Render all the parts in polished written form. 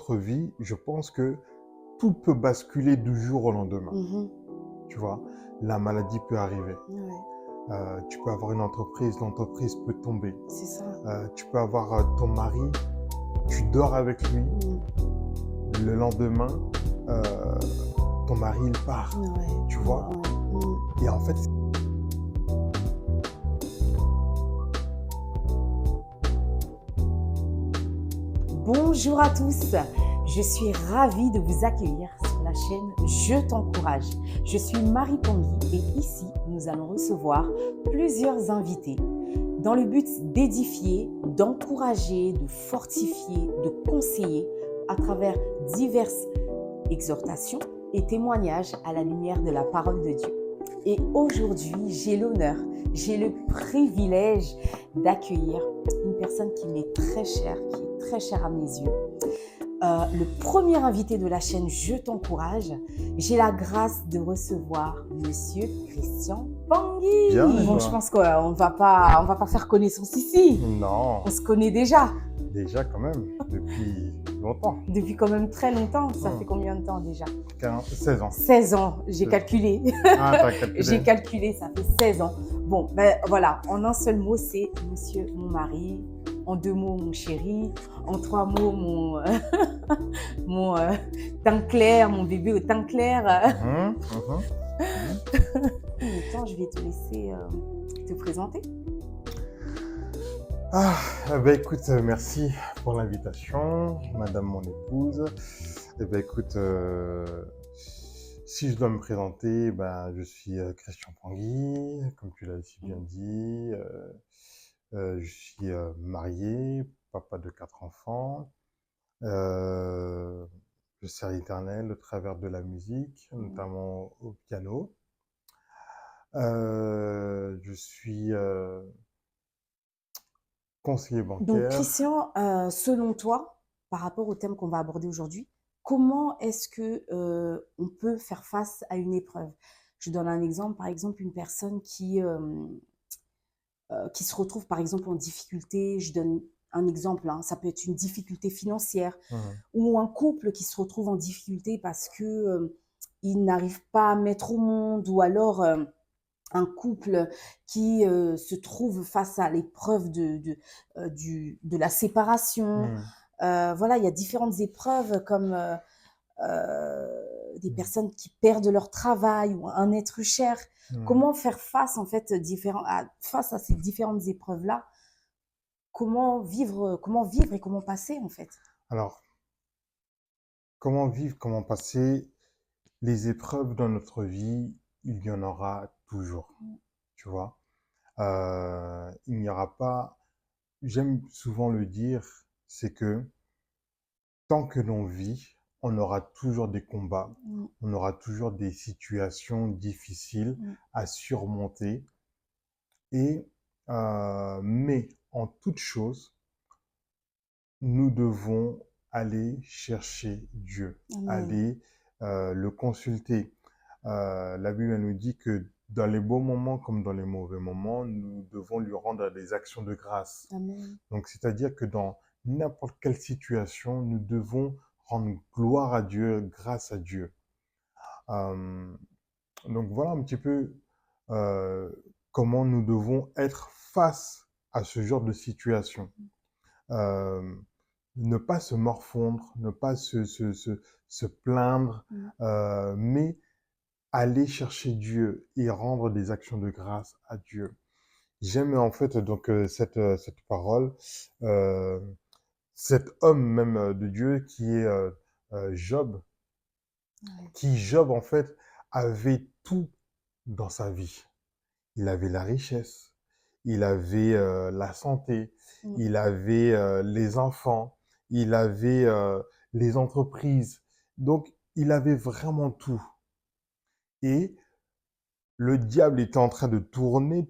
notre vie, je pense que tout peut basculer du jour au lendemain. Mhm. Tu vois, la maladie peut arriver. Ouais, Tu peux avoir une entreprise, l'entreprise peut tomber. c'est ça. Tu peux avoir ton mari, tu dors avec lui, Mm. le lendemain, euh, ton mari, il part. Ouais, Tu vois? ouais. Mm. Et en fait, Bonjour à tous, je suis ravie de vous accueillir sur la chaîne Je t'encourage. Je suis Marie Pangui et ici, nous allons recevoir plusieurs invités dans le but d'édifier, d'encourager, de fortifier, de conseiller à travers diverses exhortations et témoignages à la lumière de la parole de Dieu. Et aujourd'hui, j'ai l'honneur, j'ai le privilège d'accueillir une personne qui m'est très chère, qui est très chère à mes yeux. Le premier invité de la chaîne Je t'encourage, j'ai la grâce de recevoir Monsieur Christian Pangui. Bien, et Bon, toi? je pense qu'on va pas faire connaissance ici. non, On se connaît déjà déjà quand même, depuis longtemps. depuis quand même très longtemps. Ça Hmm. fait combien de temps déjà? 16 ans. 16 ans, j'ai 16 ans. calculé. Ah, t'as calculé. J'ai calculé, ça fait 16 ans. Bon, ben voilà, en un seul mot, c'est monsieur mon mari. En deux mots, mon chéri. En trois mots, mon, mon teint clair, mon bébé au teint clair. Temps, je vais te laisser te présenter. Ah, ben écoute, merci pour l'invitation, madame mon épouse. Eh ben écoute, si je dois me présenter, ben, je suis Christian Pangui, comme tu l'as si bien dit. Je suis marié, papa de 4 enfants. Je sers l'Éternel au travers de la musique, notamment au piano. Je suis conseiller Donc, bancaire. Christian, selon toi, par rapport au thème qu'on va aborder aujourd'hui, comment est-ce que on peut faire face à une épreuve? Je donne un exemple, par exemple, une personne qui se retrouve, par exemple, en difficulté. Je donne un exemple, hein, ça peut être une difficulté financière ou un couple qui se retrouve en difficulté parce que il n'arrive pas à mettre au monde, ou alors un couple qui se trouve face à l'épreuve de la séparation. Voilà, il y a différentes épreuves comme des personnes qui perdent leur travail ou un être cher. Comment faire face en fait face à ces différentes épreuves-là? Comment vivre et comment passer en fait? Alors, comment vivre, comment passer les épreuves dans notre vie, il y en aura toujours, tu vois. Il n'y aura pas, j'aime souvent le dire, c'est que tant que l'on vit, on aura toujours des combats, on aura toujours des situations difficiles à surmonter. Et, mais en toute chose, nous devons aller chercher Dieu, Amen. aller le consulter. La Bible elle nous dit que dans les beaux moments comme dans les mauvais moments, nous devons lui rendre des actions de grâce. Amen. Donc, c'est-à-dire que dans n'importe quelle situation, nous devons rendre gloire à Dieu, grâce à Dieu. Euh, donc, voilà un petit peu euh, comment nous devons être face à ce genre de situation. Ne pas se morfondre, ne pas se plaindre, mais aller chercher Dieu et rendre des actions de grâce à Dieu. J'aime en fait donc cette parole, euh, cet homme même de Dieu qui est Job, qui Job en fait avait tout dans sa vie. Il avait la richesse, il avait la santé, il avait les enfants, il avait les entreprises. Donc, il avait vraiment tout. Et le diable était en train de tourner,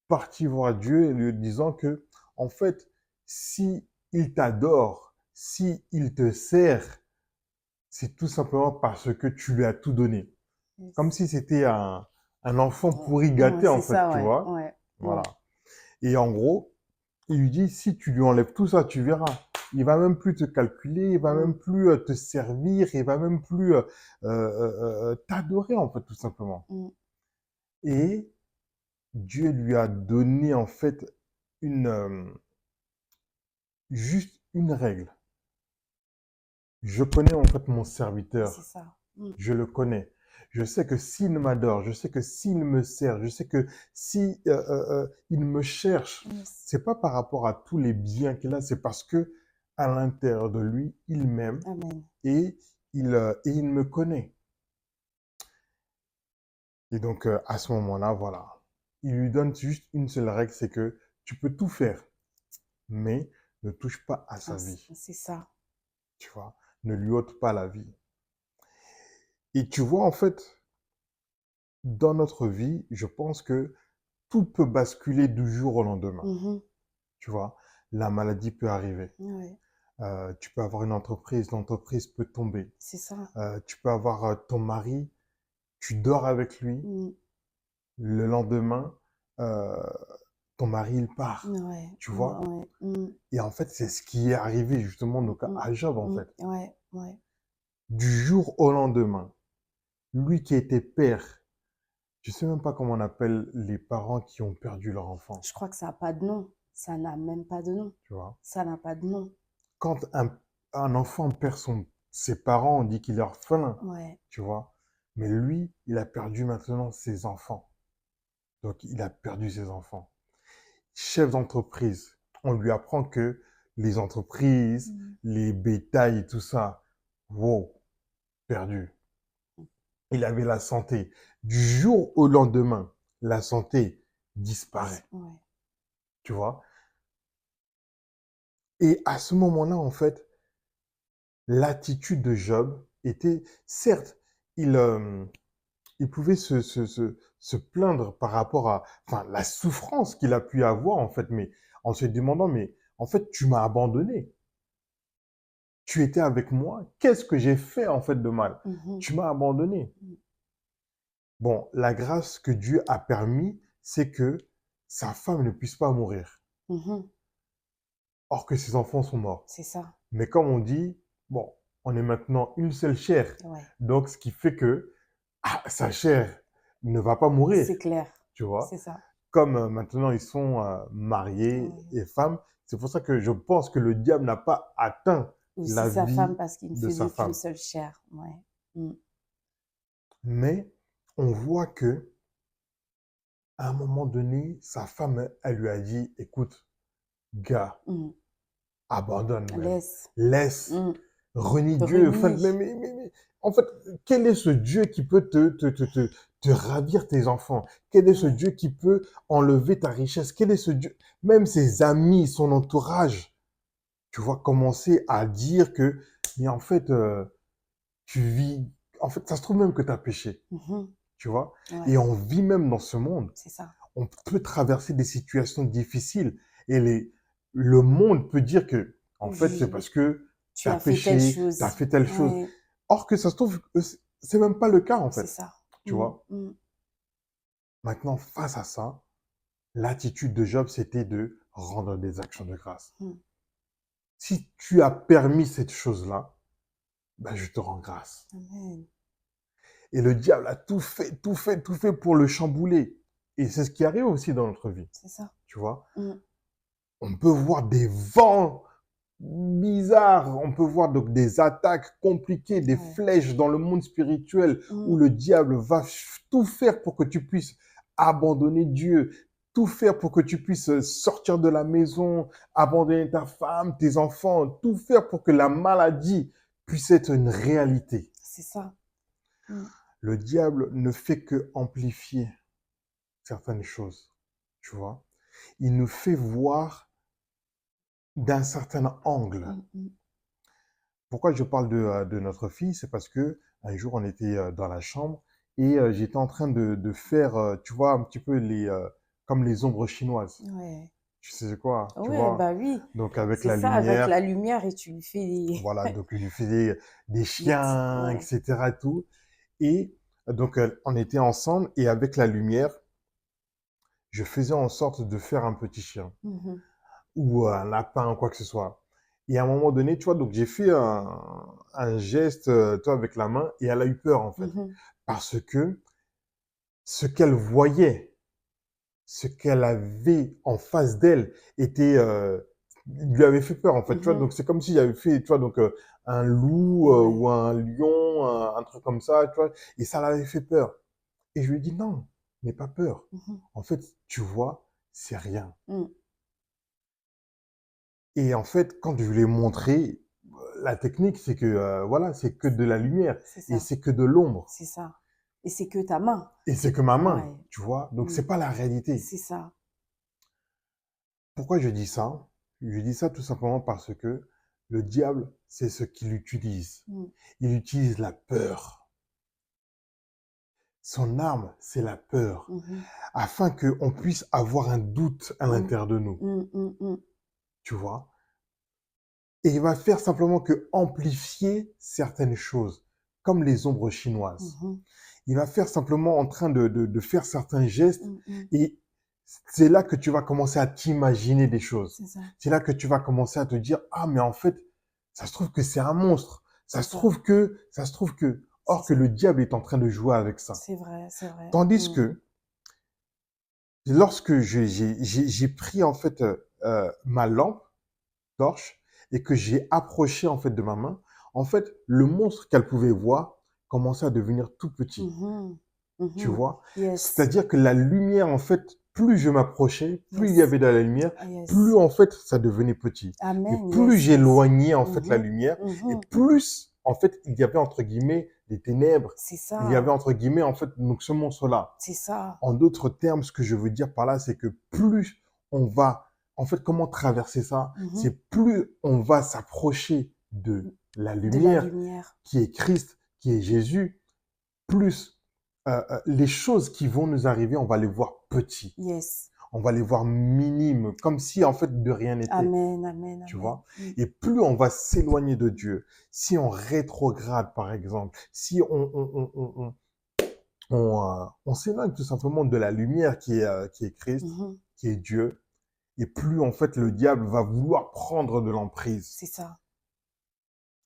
parti voir Dieu et lui disant que, en fait, si il t'adore, si il te sert, c'est tout simplement parce que tu lui as tout donné. Comme si c'était un enfant pourri gâté, en C'est fait, ça, tu ouais. vois. Voilà. Et en gros, il lui dit, si tu lui enlèves tout ça, tu verras. il va même plus te calculer, il va Mm. même plus te servir, il va même plus t'adorer, en fait, tout simplement. Mm. Et Dieu lui a donné, en fait, une, juste une règle. Je connais, en fait, mon C'est serviteur. ça. Mm. Je le connais. Je sais que s'il m'adore, je sais que s'il me sert, je sais que si il me cherche, Yes. c'est pas par rapport à tous les biens qu'il a, c'est parce que à l'intérieur de lui, il m'aime Amen. et il me connaît. Et donc à ce moment-là, voilà, il lui donne juste une seule règle, c'est que tu peux tout faire, mais ne touche pas à sa Ah, vie, c'est ça. tu vois, ne lui ôte pas la vie. Et tu vois, en fait, dans notre vie, je pense que tout peut basculer du jour au lendemain. Mhm. Tu vois, la maladie peut arriver. Ouais, Tu peux avoir une entreprise, l'entreprise peut tomber. c'est ça. Tu peux avoir ton mari, tu dors avec lui, Mm. le lendemain, euh, ton mari, il part. Ouais, Tu ouais, vois? ouais. Mm. Et en fait, c'est ce qui est arrivé justement Mm, donc, mm, à Job, en mm. fait. Ouais, ouais. Du jour au lendemain, lui qui était père, je sais même pas comment on appelle les parents qui ont perdu leur enfant, Je crois que ça n'a pas de nom. Ça n'a même pas de nom. tu vois? Ça n'a pas de nom. Quand un enfant perd ses parents, on dit qu'il est orphelin, Ouais. tu vois. Mais lui, il a perdu maintenant ses enfants. Donc, il a perdu ses enfants. Chef d'entreprise, on lui apprend que les entreprises, Mm. les bétails et tout ça, wow, perdu. Il avait la santé. Du jour au lendemain, la santé disparaît, Ouais. tu vois. Et à ce moment-là, en fait, l'attitude de Job était, certes, il, euh, il pouvait se plaindre par rapport à enfin, la souffrance qu'il a pu avoir, en fait, mais en se demandant, mais en fait, tu m'as abandonné. Tu étais avec moi. Qu'est-ce que j'ai fait, en fait, de mal? Mhm. Tu m'as abandonné. Mm. Bon, la grâce que Dieu a permis, c'est que sa femme ne puisse pas mourir, Mhm. or que ses enfants sont morts. C'est ça. Mais comme on dit, bon, on est maintenant une seule chair. Ouais. Donc, ce qui fait que sa chair ne va pas mourir, C'est clair. tu vois. C'est ça. Comme maintenant ils sont mariés Ouais. et femmes, c'est pour ça que je pense que le diable n'a pas atteint Aussi la sa femme vie parce qu'il ne de sa faisait qu'une femme. seule chair. Ouais. Mm. Mais on voit que à un moment donné, sa femme, elle lui a dit, écoute, gars, Mm. abandonne même, Laisse. laisse, Mm. renie Dieu. Enfin, Renie. en fait, quel est ce Dieu qui peut te ravir tes enfants? Quel est ce Ouais. Dieu qui peut enlever ta richesse? Quel est ce Dieu? Même ses amis, son entourage, tu vois, commencer à dire que, mais en fait, tu vis, en fait, ça se trouve même que tu as péché, Mhm. tu vois. Ouais. Et on vit même dans ce monde. C'est ça. On peut traverser des situations difficiles et le monde peut dire que, en fait, c'est Je- parce que tu Tu as as fait telle péché, tu as chose. fait telle chose. Ouais. Or que ça se trouve, c'est même pas le cas, en C'est fait, ça. tu Mm. vois. Mm. Maintenant, face à ça, l'attitude de Job, c'était de rendre des actions de grâce. Mm. Si tu as permis cette chose-là, ben, je te rends grâce. Amen. Et le diable a tout fait, tout fait, tout fait pour le chambouler. Et c'est ce qui arrive aussi dans notre vie, C'est ça. tu vois. Mm. On peut voir des vents bizarres, on peut voir donc des attaques compliquées, des Ouais. flèches dans le monde spirituel où Mm. le diable va tout faire pour que tu puisses abandonner Dieu, tout faire pour que tu puisses sortir de la maison, abandonner ta femme, tes enfants, tout faire pour que la maladie puisse être une réalité. C'est ça. Mm. Le diable ne fait que amplifier certaines choses, tu vois. Il nous fait voir d'un certain angle. Mm. Mm. Pourquoi je parle de notre fille? C'est parce que un jour, on était dans la chambre et j'étais en train de faire, tu vois, un petit peu comme les ombres chinoises. Ouais. Tu sais c'est quoi, tu Ouais, vois? bah oui. Donc, avec C'est la ça, avec lumière, la lumière et tu lui fais voilà, donc je lui faisais des des petits. chiens, Ouais. etc. tout. Et donc, on était ensemble et avec la lumière, je faisais en sorte de faire un petit chien Mhm. ou un lapin, quoi que ce soit. Et à un moment donné, tu vois, donc j'ai fait un geste, tu vois, avec la main et elle a eu peur, en fait. Mhm. Parce que ce qu'elle voyait, ce qu'elle avait en face d'elle était, lui avait fait peur, en fait, tu vois. Mhm. Donc, c'est comme si j'avais fait, tu vois, donc, un loup Ouais. ou un lion, un truc comme ça, tu vois. Et ça l'avait fait peur. Et je lui ai dit, non, n'aie pas peur. Mhm. En fait, tu vois, c'est rien. Mm. Et en fait, quand je lui ai montré, la technique, c'est que, voilà, c'est que de la lumière C'est et ça. c'est que de l'ombre C'est ça. Et c'est que ta main. et c'est que ma main, Ouais. tu vois. Donc, Mm. c'est pas la réalité. C'est ça. Pourquoi je dis ça? Je dis ça tout simplement parce que le diable, c'est ce qu'il utilise. Mm. Il utilise la peur. Son arme, c'est la peur, Mhm. afin qu'on puisse avoir un doute à Mm. l'intérieur de nous, Mm. Mm. Mm. tu vois. Et il va faire simplement que amplifier certaines choses, comme les ombres chinoises. Mhm. Il va faire simplement en train de faire certains gestes Mm. Mm. et c'est là que tu vas commencer à t'imaginer des choses. C'est ça. C'est là que tu vas commencer à te dire, ah, mais en fait, ça se trouve que c'est un monstre. C'est ça. Ça se trouve que, C'est or que ça. le diable est en train de jouer avec ça. C'est vrai. C'est vrai. Tandis Mm. que lorsque j'ai pris en fait ma lampe torche et que j'ai approché en fait de ma main, en fait, le monstre qu'elle pouvait voir commençait à devenir tout petit. Mhm. Tu Mhm. vois? Yes. C'est-à-dire que la lumière, en fait, plus je m'approchais, plus il y Yes. avait de la lumière, Ah, plus yes. en fait ça devenait petit. Et Amen. plus Yes. Yes. j'éloignais en fait la Mhm. lumière, et Mhm. plus en fait il y avait entre guillemets des ténèbres. C'est Il y avait ça. entre guillemets en fait donc ce monstre-là. C'est ça. En d'autres termes, ce que je veux dire par là, c'est que plus on va, en fait, comment traverser ça? Mhm. C'est plus on va s'approcher de la De la lumière lumière. qui est Christ, qui est Jésus, plus les choses qui vont nous arriver, on va les voir petits, Yes. on va les voir minimes, comme si en fait de rien n'était, Amen. Amen. tu Amen. vois. Mm. Et plus on va s'éloigner de Dieu, si on rétrograde par exemple, si on s'éloigne tout simplement de la lumière qui est Christ, Mhm. qui est Dieu, et plus en fait le diable va vouloir prendre de l'emprise. C'est ça.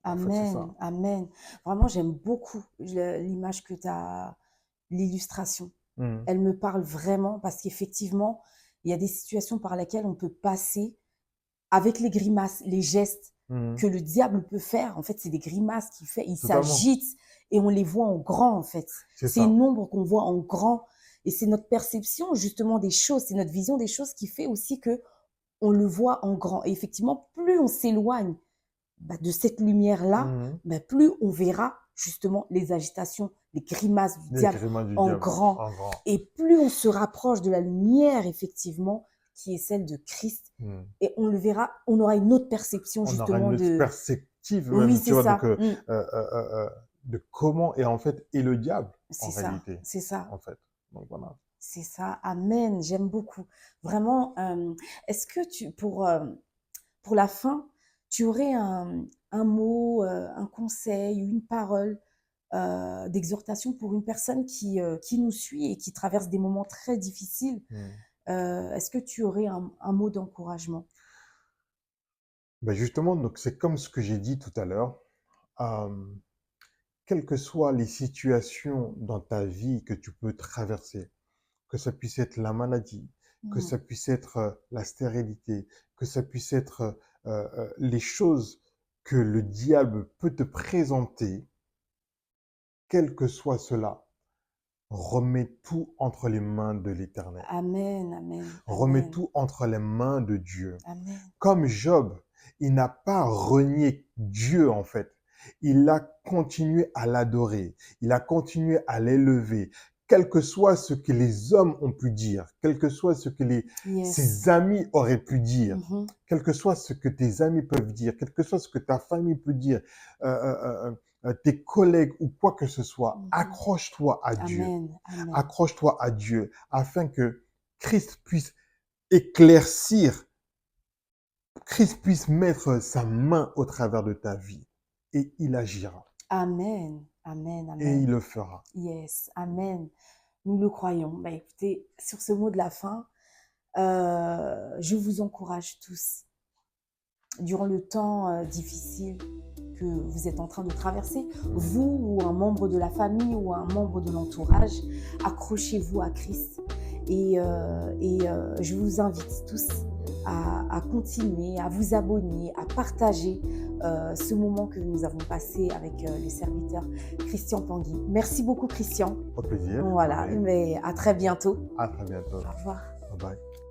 En fait, c'est ça. Amen. Amen. Vraiment, j'aime beaucoup l'image que tu as, l'illustration. Mhm. Elle me parle vraiment parce qu'effectivement, il y a des situations par lesquelles on peut passer avec les grimaces, les gestes Mhm. que le diable peut faire. En fait, c'est des grimaces qu'il fait. Il Totalement. s'agite et on les voit en grand, en fait. C'est C'est ça. une ombre qu'on voit en grand. Et c'est notre perception, justement, des choses, c'est notre vision des choses qui fait aussi que on le voit en grand. Et effectivement, plus on s'éloigne de cette lumière-là, Mhm. plus on verra justement les agitations, les grimaces du Les diable grimaces du en diable, grand. en grand. Et plus on se rapproche de la lumière, effectivement, qui est celle de Christ, Mhm. et on le verra, on aura une autre perception On aura justement une autre de... perspective Oui, même, tu c'est vois, donc ça. de comment est en fait est le diable en C'est ça. réalité, C'est ça. en fait. Donc voilà. C'est ça. Amen. J'aime beaucoup. Vraiment, est-ce que pour la fin, tu aurais un mot, un conseil, une parole d'exhortation pour une personne qui nous suit et qui traverse des moments très difficiles? Mhm. Est-ce que tu aurais un mot d'encouragement? Ben justement, donc c'est comme ce que j'ai dit tout à l'heure. euh, Quelles que soient les situations dans ta vie que tu peux traverser, que ça puisse être la maladie, que Mm. ça puisse être la stérilité, que ça puisse être les choses que le diable peut te présenter, quel que soit cela, remets tout entre les mains de l'Éternel. Amen, amen, Remets amen, tout entre les mains de Dieu. amen. Comme Job, il n'a pas renié Dieu en fait. Il a continué à l'adorer. Il a continué à l'élever. Quel que soit ce que les hommes ont pu dire, quel que soit ce que Yes. ses amis auraient pu dire, Mhm. quel que soit ce que tes amis peuvent dire, quel que soit ce que ta famille peut dire, tes collègues ou quoi que ce soit, Mhm. accroche-toi à Dieu. Amen, amen. Accroche-toi à Dieu afin que Christ puisse éclaircir, Christ puisse mettre sa main au travers de ta vie et il agira Amen, amen, et il amen. le fera. Yes, amen. Nous le croyons. Écoutez, sur ce mot de la fin, je vous encourage tous durant le temps difficile que vous êtes en train de traverser, vous ou un membre de la famille ou un membre de l'entourage, accrochez-vous à Christ. Je vous invite tous à continuer, à vous abonner, à partager ce moment que nous avons passé avec le serviteur Christian Pangui. Merci beaucoup Christian. Au plaisir. Voilà, Ok. mais à très bientôt. À très bientôt. Au revoir. Bye bye.